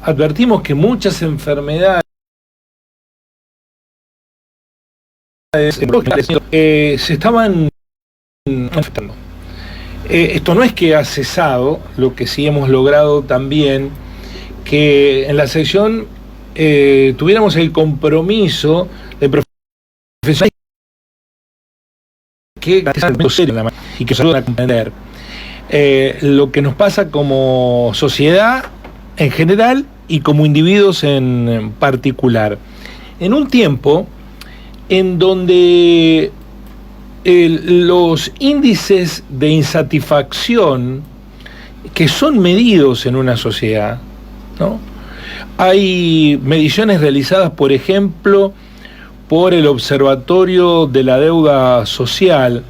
advertimos que muchas enfermedades se estaban manifestando. Esto no es que ha cesado, lo que sí hemos logrado también, que en la sección tuviéramos el compromiso de profesionales que y que se ayudan a comprender lo que nos pasa como sociedad en general y como individuos en particular. En un tiempo en donde los índices de insatisfacción que son medidos en una sociedad, ¿no? Hay mediciones realizadas, por ejemplo, por el Observatorio de la Deuda Social,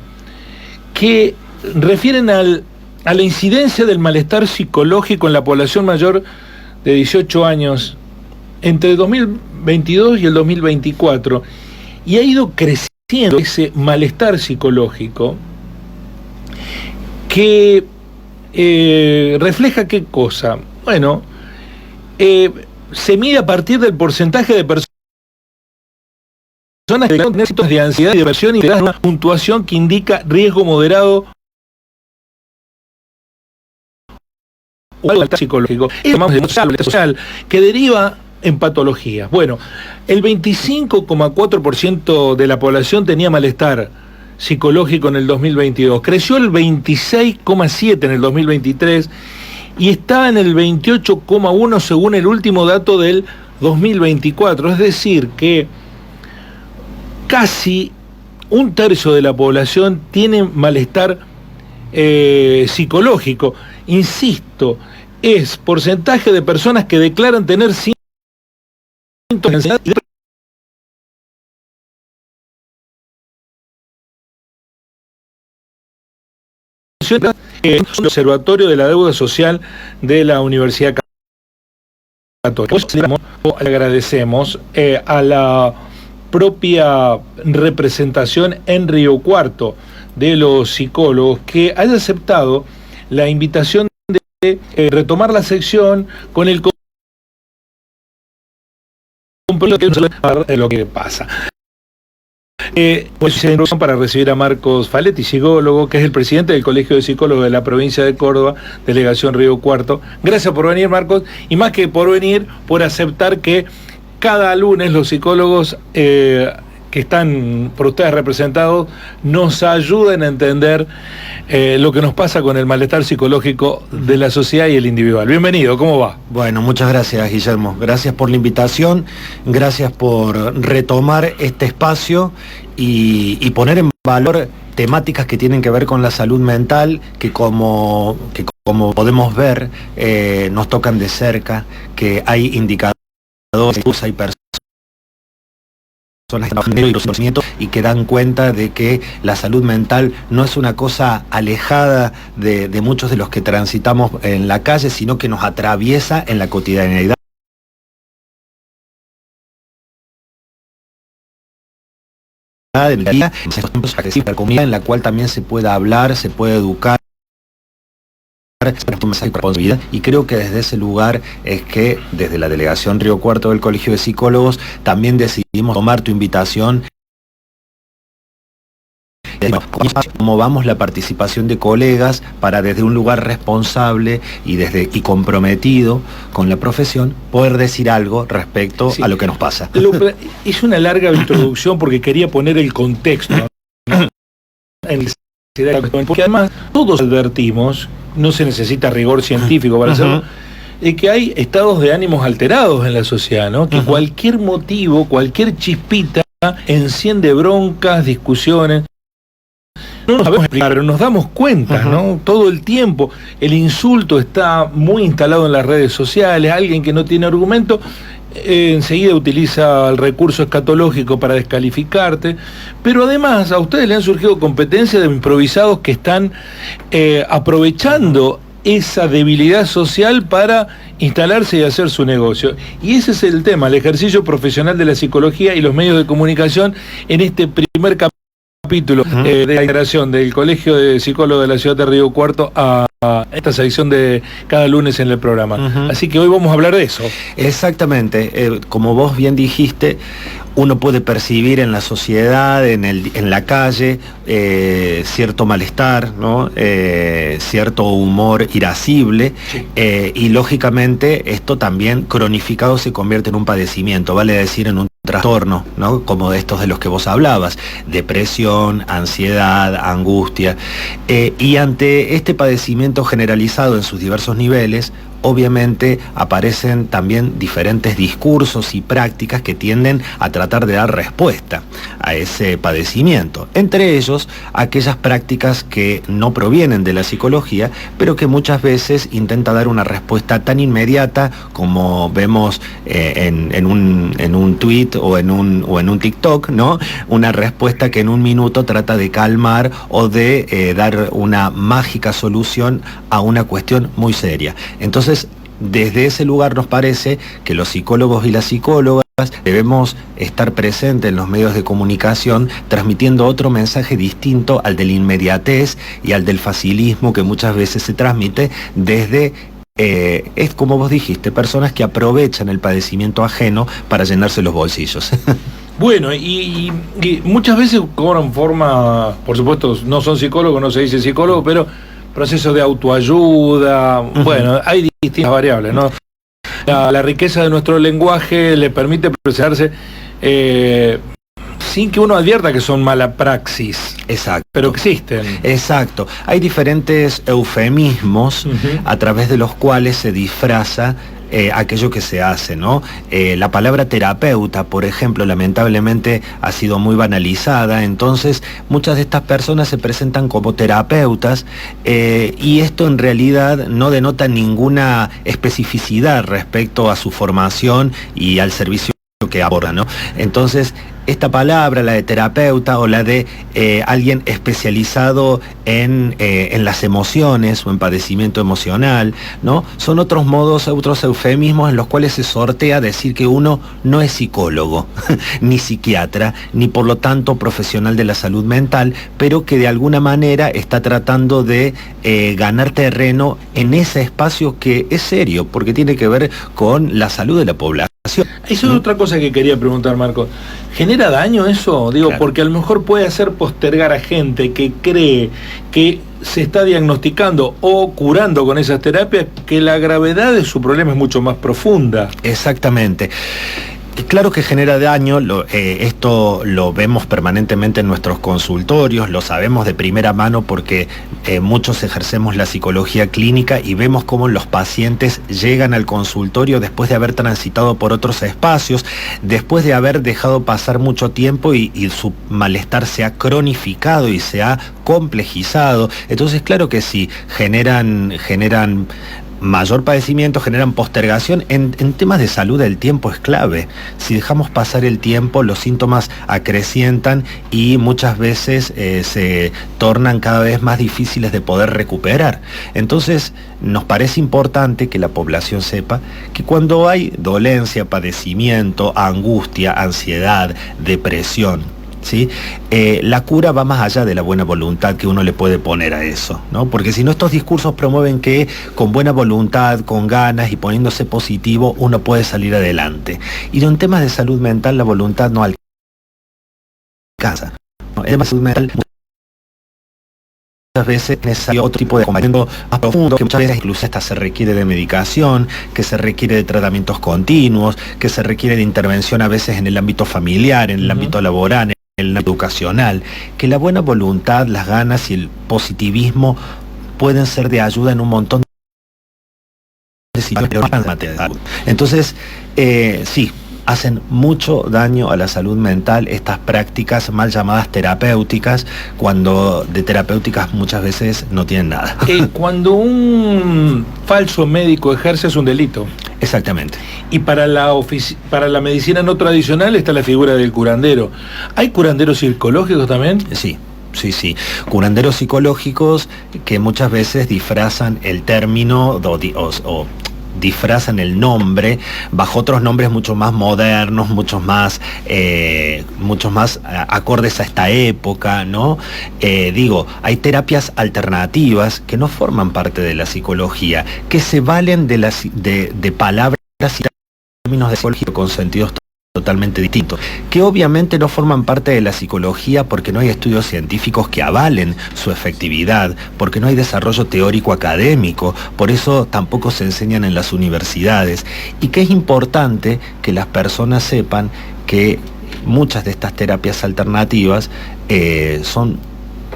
que refieren a la incidencia del malestar psicológico en la población mayor de 18 años entre el 2022 y el 2024, y ha ido creciendo ese malestar psicológico que refleja ¿qué cosa? Bueno, se mide a partir del porcentaje de personas que tienen síntomas de ansiedad y depresión y te dan una puntuación que indica riesgo moderado o malestar psicológico. Es de social que deriva en patologías. Bueno, el 25,4% de la población tenía malestar psicológico en el 2022, creció el 26,7% en el 2023 y está en el 28,1% según el último dato del 2024, es decir que casi un tercio de la población tiene malestar psicológico. Insisto, es porcentaje de personas que declaran tener síntomas de ansiedad y depresión, el Observatorio de la Deuda Social de la Universidad Católica. Le agradecemos a la propia representación en Río Cuarto de los psicólogos que haya aceptado la invitación de retomar la sección con el compromiso de lo que pasa. Pues se introducción para recibir a Marcos Faletti, psicólogo, que es el presidente del Colegio de Psicólogos de la provincia de Córdoba, delegación Río Cuarto. Gracias por venir, Marcos, y más que por venir, por aceptar que cada lunes los psicólogos que están por ustedes representados nos ayuden a entender lo que nos pasa con el malestar psicológico de la sociedad y el individual. Bienvenido, ¿cómo va? Bueno, muchas gracias, Guillermo. Gracias por la invitación, gracias por retomar este espacio y poner en valor temáticas que tienen que ver con la salud mental, que como podemos ver, nos tocan de cerca, que hay indicadores, hay personas y que dan cuenta de que la salud mental no es una cosa alejada de muchos de los que transitamos en la calle, sino que nos atraviesa en la cotidianeidad. Del día, en la cual también se puede hablar, se puede educar, y creo que desde ese lugar es que desde la delegación Río Cuarto del Colegio de Psicólogos también decidimos tomar tu invitación. Cómo vamos la participación de colegas para desde un lugar responsable y comprometido con la profesión poder decir algo respecto a lo que nos pasa. Hice una larga introducción porque quería poner el contexto, ¿no? Porque además todos advertimos, no se necesita rigor científico para hacerlo, de que hay estados de ánimos alterados en la sociedad, ¿no? Que cualquier motivo, cualquier chispita enciende broncas, discusiones. No nos sabemos explicar, pero nos damos cuenta, ¿no? Todo el tiempo. El insulto está muy instalado en las redes sociales. Alguien que no tiene argumento enseguida utiliza el recurso escatológico para descalificarte. Pero además a ustedes le han surgido competencias de improvisados que están aprovechando esa debilidad social para instalarse y hacer su negocio. Y ese es el tema, el ejercicio profesional de la psicología y los medios de comunicación en este primer capítulo capítulo de la integración del Colegio de Psicólogos de la Ciudad de Río Cuarto a esta sección de cada lunes en el programa. Así que hoy vamos a hablar de eso. Exactamente. Como vos bien dijiste, uno puede percibir en la sociedad, en la calle, cierto malestar, ¿no? Cierto humor irascible, sí. Y lógicamente esto también cronificado se convierte en un padecimiento, vale decir en un trastorno, ¿no? Como de estos de los que vos hablabas, depresión, ansiedad, angustia, y ante este padecimiento generalizado en sus diversos niveles, obviamente aparecen también diferentes discursos y prácticas que tienden a tratar de dar respuesta a ese padecimiento. Entre ellos, aquellas prácticas que no provienen de la psicología, pero que muchas veces intenta dar una respuesta tan inmediata como vemos en un tweet o en un TikTok, ¿no? Una respuesta que en un minuto trata de calmar o de dar una mágica solución a una cuestión muy seria. Entonces, desde ese lugar nos parece que los psicólogos y las psicólogas debemos estar presentes en los medios de comunicación transmitiendo otro mensaje distinto al de la inmediatez y al del facilismo que muchas veces se transmite desde, es como vos dijiste, personas que aprovechan el padecimiento ajeno para llenarse los bolsillos. Bueno, y muchas veces cobran forma, por supuesto, no son psicólogos, no se dice psicólogo, pero procesos de autoayuda, bueno, hay distintas variables, ¿no? La riqueza de nuestro lenguaje le permite presentarse sin que uno advierta que son mala praxis. Exacto. Pero existen. Exacto. Hay diferentes eufemismos a través de los cuales se disfraza aquello que se hace, ¿no? La palabra terapeuta, por ejemplo, lamentablemente ha sido muy banalizada, entonces muchas de estas personas se presentan como terapeutas y esto en realidad no denota ninguna especificidad respecto a su formación y al servicio que aborda, ¿no? Entonces, esta palabra, la de terapeuta o la de alguien especializado en las emociones o en padecimiento emocional, ¿no? Son otros modos, otros eufemismos en los cuales se sortea decir que uno no es psicólogo, ni psiquiatra, ni por lo tanto profesional de la salud mental, pero que de alguna manera está tratando de ganar terreno en ese espacio que es serio, porque tiene que ver con la salud de la población. Eso es otra cosa que quería preguntar, Marco. ¿Genera daño eso? Digo, claro. Porque a lo mejor puede hacer postergar a gente que cree que se está diagnosticando o curando con esas terapias, que la gravedad de su problema es mucho más profunda. Exactamente. Claro que genera daño, esto lo vemos permanentemente en nuestros consultorios, lo sabemos de primera mano porque muchos ejercemos la psicología clínica y vemos cómo los pacientes llegan al consultorio después de haber transitado por otros espacios, después de haber dejado pasar mucho tiempo y su malestar se ha cronificado y se ha complejizado. Entonces, claro que sí, generan mayor padecimiento, generan postergación. En temas de salud el tiempo es clave. Si dejamos pasar el tiempo, los síntomas acrecientan y muchas veces se tornan cada vez más difíciles de poder recuperar. Entonces, nos parece importante que la población sepa que cuando hay dolencia, padecimiento, angustia, ansiedad, depresión, ¿sí? La cura va más allá de la buena voluntad que uno le puede poner a eso, ¿no? Porque si no, estos discursos promueven que con buena voluntad, con ganas y poniéndose positivo, uno puede salir adelante. Y en temas de salud mental, la voluntad no alcanza, ¿no? En temas de salud mental, muchas veces es necesario otro tipo de acompañamiento más profundo, que muchas veces incluso hasta se requiere de medicación, que se requiere de tratamientos continuos, que se requiere de intervención a veces en el ámbito familiar, en el ámbito laboral, el educacional, que la buena voluntad, las ganas y el positivismo pueden ser de ayuda en un montón de situaciones. Entonces, sí, hacen mucho daño a la salud mental estas prácticas mal llamadas terapéuticas, cuando de terapéuticas muchas veces no tienen nada. Cuando un falso médico ejerce es un delito. Exactamente. Y para la medicina no tradicional está la figura del curandero. ¿Hay curanderos psicológicos también? Sí. Sí. Curanderos psicológicos que muchas veces disfrazan el término o disfrazan el nombre bajo otros nombres mucho más modernos, muchos más acordes a esta época, ¿no? Digo, hay terapias alternativas que no forman parte de la psicología, que se valen de palabras y términos de psicología con sentidos totalmente distintos, que obviamente no forman parte de la psicología porque no hay estudios científicos que avalen su efectividad, porque no hay desarrollo teórico académico, por eso tampoco se enseñan en las universidades, y que es importante que las personas sepan que muchas de estas terapias alternativas son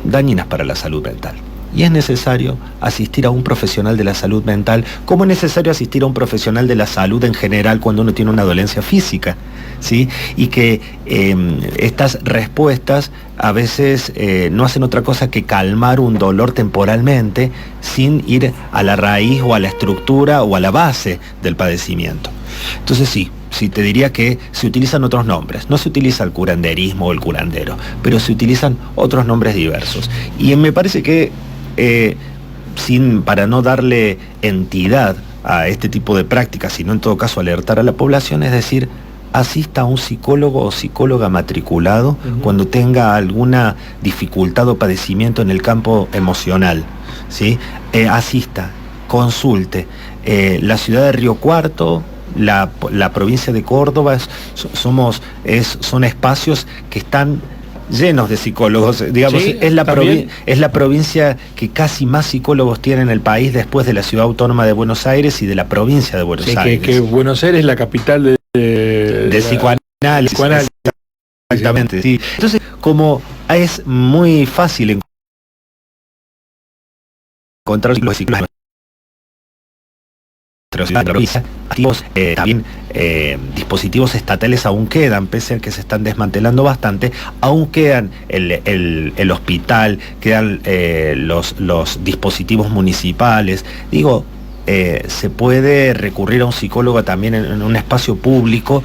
dañinas para la salud mental. Y es necesario asistir a un profesional de la salud mental, como es necesario asistir a un profesional de la salud en general cuando uno tiene una dolencia física, ¿sí? Y que estas respuestas a veces no hacen otra cosa que calmar un dolor temporalmente sin ir a la raíz o a la estructura o a la base del padecimiento. Entonces sí, te diría que se utilizan otros nombres. No se utiliza el curanderismo o el curandero, pero se utilizan otros nombres diversos. Y me parece que para no darle entidad a este tipo de prácticas, sino en todo caso alertar a la población, es decir, asista a un psicólogo o psicóloga matriculado cuando tenga alguna dificultad o padecimiento en el campo emocional, ¿sí? Asista, consulte. La ciudad de Río Cuarto, la provincia de Córdoba, son espacios que están llenos de psicólogos, digamos, sí, es la provincia que casi más psicólogos tiene en el país después de la ciudad autónoma de Buenos Aires y de la provincia de Buenos Aires. Que Buenos Aires es la capital de psicoanálisis. Exactamente, sí. Entonces, como es muy fácil encontrar los psicólogos también dispositivos estatales aún quedan, pese a que se están desmantelando bastante, aún quedan el hospital, quedan los dispositivos municipales. Digo, se puede recurrir a un psicólogo también en un espacio público,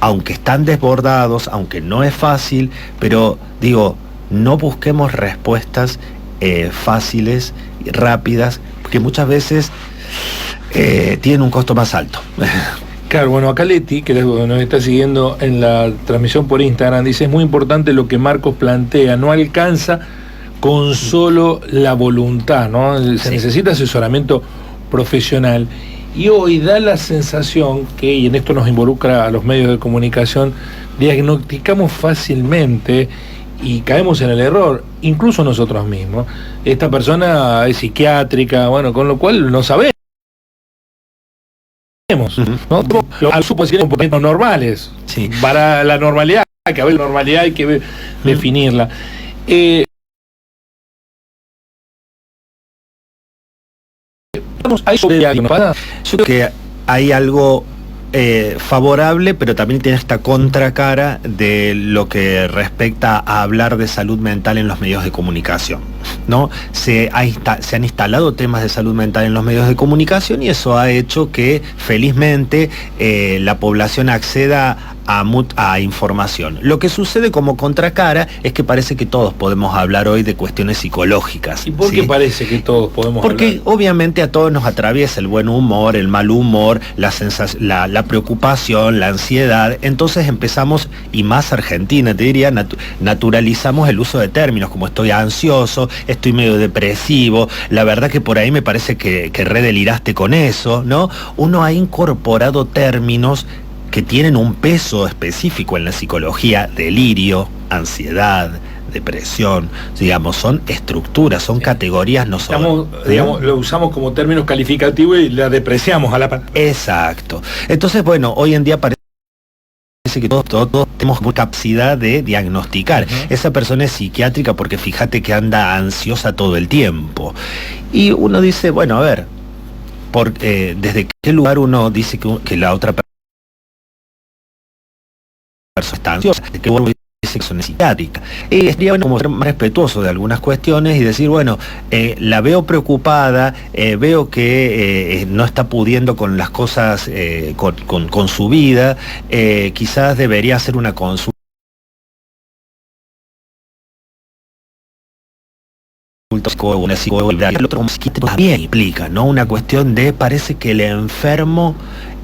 aunque están desbordados, aunque no es fácil, pero digo, no busquemos respuestas fáciles y rápidas, porque muchas veces tienen un costo más alto. Claro, bueno, acá Leti, que nos está siguiendo en la transmisión por Instagram, dice: es muy importante lo que Marcos plantea, no alcanza con solo la voluntad, ¿no? Se necesita asesoramiento profesional. Y hoy da la sensación que, y en esto nos involucra a los medios de comunicación, diagnosticamos fácilmente y caemos en el error, incluso nosotros mismos. Esta persona es psiquiátrica, bueno, con lo cual no sabemos, ¿no? Al suponer comportamientos normales. Sí. Para la normalidad, que a ver, normalidad hay que definirla. Yo creo que hay algo favorable, pero también tiene esta contracara de lo que respecta a hablar de salud mental en los medios de comunicación, ¿no? Se han instalado temas de salud mental en los medios de comunicación y eso ha hecho que felizmente la población acceda a información. Lo que sucede como contracara es que parece que todos podemos hablar hoy de cuestiones psicológicas. ¿Y por qué parece que todos podemos hablar? Porque obviamente a todos nos atraviesa el buen humor, el mal humor, la preocupación, la ansiedad. Entonces empezamos, y más Argentina te diría, naturalizamos el uso de términos como estoy ansioso, estoy medio depresivo. La verdad que por ahí me parece que redeliraste con eso, ¿no? Uno ha incorporado términos que tienen un peso específico en la psicología: delirio, ansiedad, depresión, digamos, son estructuras, son categorías, no son... Digamos, lo usamos como términos calificativos y la depreciamos a la par. Exacto. Entonces, bueno, hoy en día parece que todos tenemos capacidad de diagnosticar. Esa persona es psiquiátrica porque fíjate que anda ansiosa todo el tiempo. Y uno dice, bueno, a ver, ¿desde qué lugar uno dice que la otra persona está ansiosa? ¿De qué vuelvo dice que son psiquiátrica? Sería bueno como ser más respetuoso de algunas cuestiones y decir, bueno, la veo preocupada, veo que no está pudiendo con las cosas, con su vida, quizás debería hacer una consulta consulta psicólogo, una psicóloga, el otro como psiquiatra también implica, ¿no? Una cuestión de, parece que el enfermo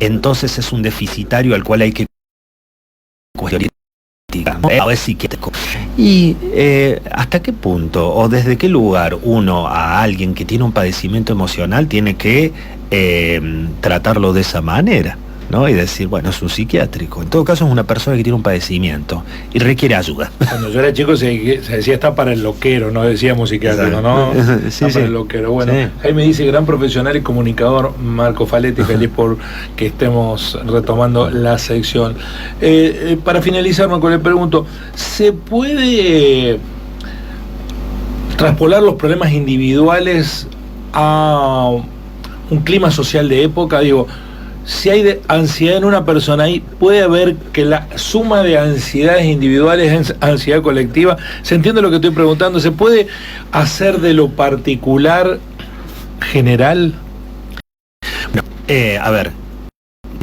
entonces es un deficitario al cual hay que cuestionar, a ver psiquiátrico. Y ¿hasta qué punto o desde qué lugar uno a alguien que tiene un padecimiento emocional tiene que tratarlo de esa manera, ¿no? Y decir, bueno, es un psiquiátrico. En todo caso es una persona que tiene un padecimiento y requiere ayuda. Cuando yo era chico se decía está para el loquero, no decíamos psiquiátrico, ¿no? Sí, está para el loquero. Bueno, sí. ahí me dice gran profesional y comunicador Marco Faletti, feliz por que estemos retomando la sección. Para finalizar, Marco, le pregunto, ¿se puede traspolar los problemas individuales a un clima social de época? Digo, si hay ansiedad en una persona, ahí puede haber que la suma de ansiedades individuales es ansiedad colectiva. ¿Se entiende lo que estoy preguntando? ¿Se puede hacer de lo particular general? No, a ver,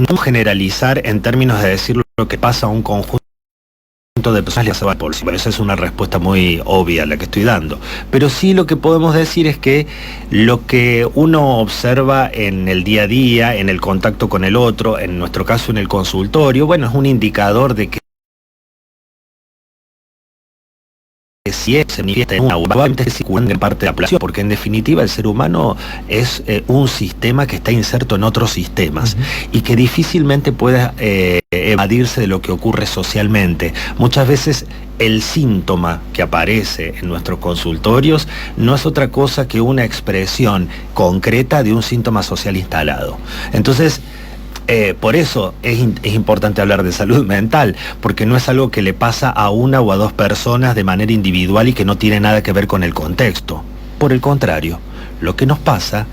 no generalizar en términos de decir lo que pasa a un conjunto de personas, pero esa es una respuesta muy obvia la que estoy dando, pero sí lo que podemos decir es que lo que uno observa en el día a día, en el contacto con el otro, en nuestro caso en el consultorio, bueno, es un indicador de que si se manifiesta en una parte de la población, porque en definitiva el ser humano es un sistema que está inserto en otros sistemas y que difícilmente puede evadirse de lo que ocurre socialmente. Muchas veces el síntoma que aparece en nuestros consultorios no es otra cosa que una expresión concreta de un síntoma social instalado. Entonces, por eso es importante hablar de salud mental, porque no es algo que le pasa a una o a dos personas de manera individual y que no tiene nada que ver con el contexto. Por el contrario, lo que nos pasa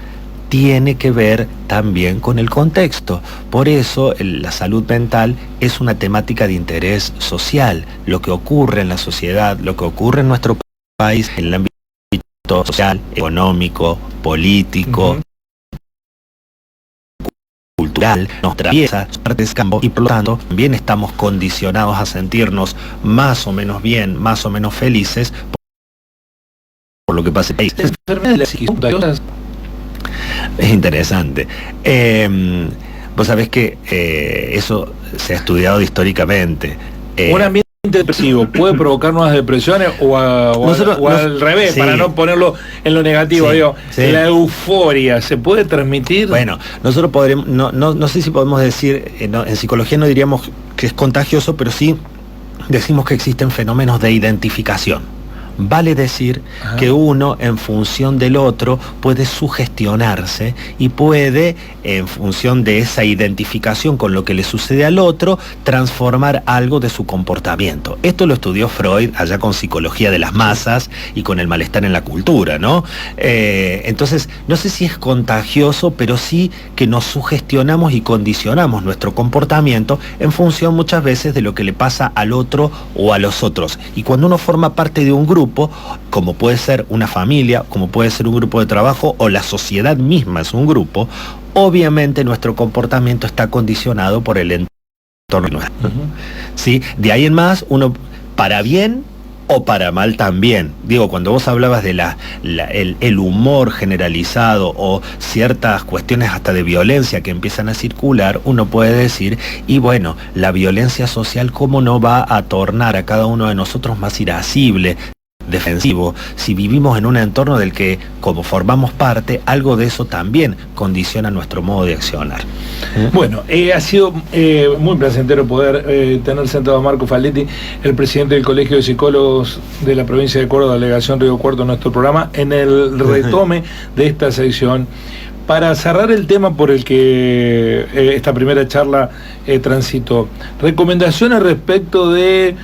tiene que ver también con el contexto. Por eso la salud mental es una temática de interés social. Lo que ocurre en la sociedad, lo que ocurre en nuestro país, en el ámbito social, económico, político, cultural, nos atraviesa partes campo y por lo tanto también estamos condicionados a sentirnos más o menos bien, más o menos felices por lo que pasa en el país. Es interesante. Vos sabés que eso se ha estudiado históricamente. Un ambiente depresivo puede provocar nuevas depresiones o al revés, sí, para no ponerlo en lo negativo, sí, digo, sí. La euforia ¿se puede transmitir? Bueno, nosotros podremos, no sé si podemos decir, en psicología no diríamos que es contagioso, pero sí decimos que existen fenómenos de identificación. Vale decir que uno, en función del otro, puede sugestionarse y puede, en función de esa identificación con lo que le sucede al otro, transformar algo de su comportamiento. Esto lo estudió Freud allá con psicología de las masas y con el malestar en la cultura, ¿no? Entonces, no sé si es contagioso, pero sí que nos sugestionamos y condicionamos nuestro comportamiento en función muchas veces de lo que le pasa al otro o a los otros. Y cuando uno forma parte de un grupo, como puede ser una familia, como puede ser un grupo de trabajo o la sociedad misma es un grupo, obviamente nuestro comportamiento está condicionado por el entorno. ¿Sí? De ahí en más, uno para bien o para mal también. Digo, cuando vos hablabas de el humor generalizado o ciertas cuestiones hasta de violencia que empiezan a circular, uno puede decir, y bueno, la violencia social, ¿cómo no va a tornar a cada uno de nosotros más irascible, defensivo, si vivimos en un entorno del que, como formamos parte, algo de eso también condiciona nuestro modo de accionar? Bueno, ha sido muy placentero poder tener sentado a Marco Faletti, el presidente del Colegio de Psicólogos de la provincia de Córdoba, delegación Río Cuarto, en nuestro programa, en el retome de esta sección. Para cerrar el tema por el que esta primera charla transitó, recomendaciones respecto de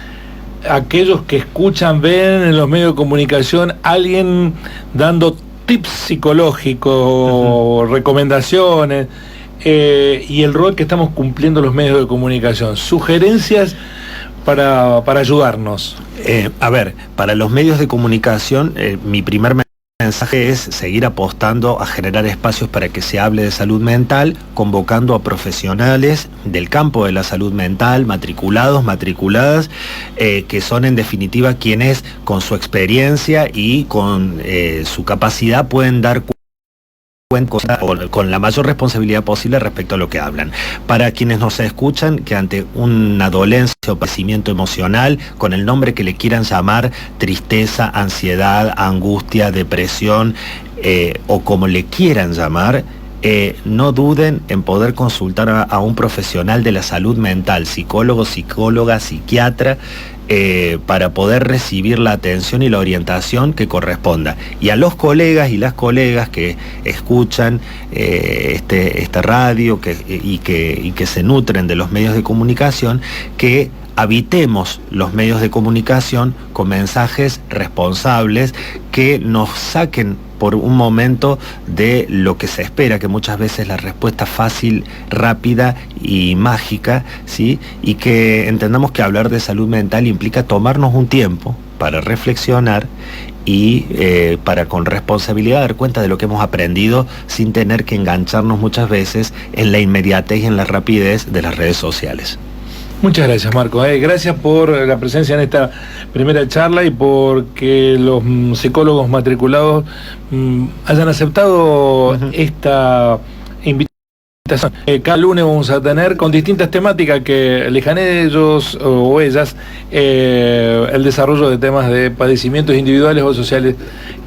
aquellos que escuchan, ven en los medios de comunicación alguien dando tips psicológicos, recomendaciones, y el rol que estamos cumpliendo los medios de comunicación. Sugerencias para ayudarnos. A ver, para los medios de comunicación, mi primer mensaje es seguir apostando a generar espacios para que se hable de salud mental, convocando a profesionales del campo de la salud mental, matriculados, matriculadas, que son en definitiva quienes con su experiencia y con su capacidad pueden dar con la mayor responsabilidad posible respecto a lo que hablan. Para quienes nos escuchan, que ante una dolencia o padecimiento emocional, con el nombre que le quieran llamar, tristeza, ansiedad, angustia, depresión, o como le quieran llamar, no duden en poder consultar a un profesional de la salud mental, psicólogo, psicóloga, psiquiatra, para poder recibir la atención y la orientación que corresponda. Y a los colegas y las colegas que escuchan esta radio y que se nutren de los medios de comunicación, que habitemos los medios de comunicación con mensajes responsables que nos saquen por un momento de lo que se espera, que muchas veces la respuesta fácil, rápida y mágica, ¿sí? Y que entendamos que hablar de salud mental implica tomarnos un tiempo para reflexionar y para con responsabilidad dar cuenta de lo que hemos aprendido sin tener que engancharnos muchas veces en la inmediatez y en la rapidez de las redes sociales. Muchas gracias, Marco. Gracias por la presencia en esta primera charla y porque los psicólogos matriculados hayan aceptado esta invitación. Cada lunes vamos a tener con distintas temáticas que elijan ellos o ellas el desarrollo de temas de padecimientos individuales o sociales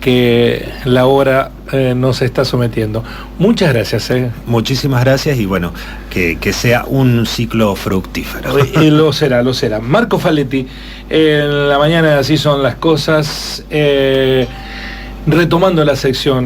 que la hora nos está sometiendo. Muchas gracias. Muchísimas gracias y bueno, que sea un ciclo fructífero. Lo será, lo será. Marco Faletti, en la mañana de Así Son las Cosas, retomando la sección.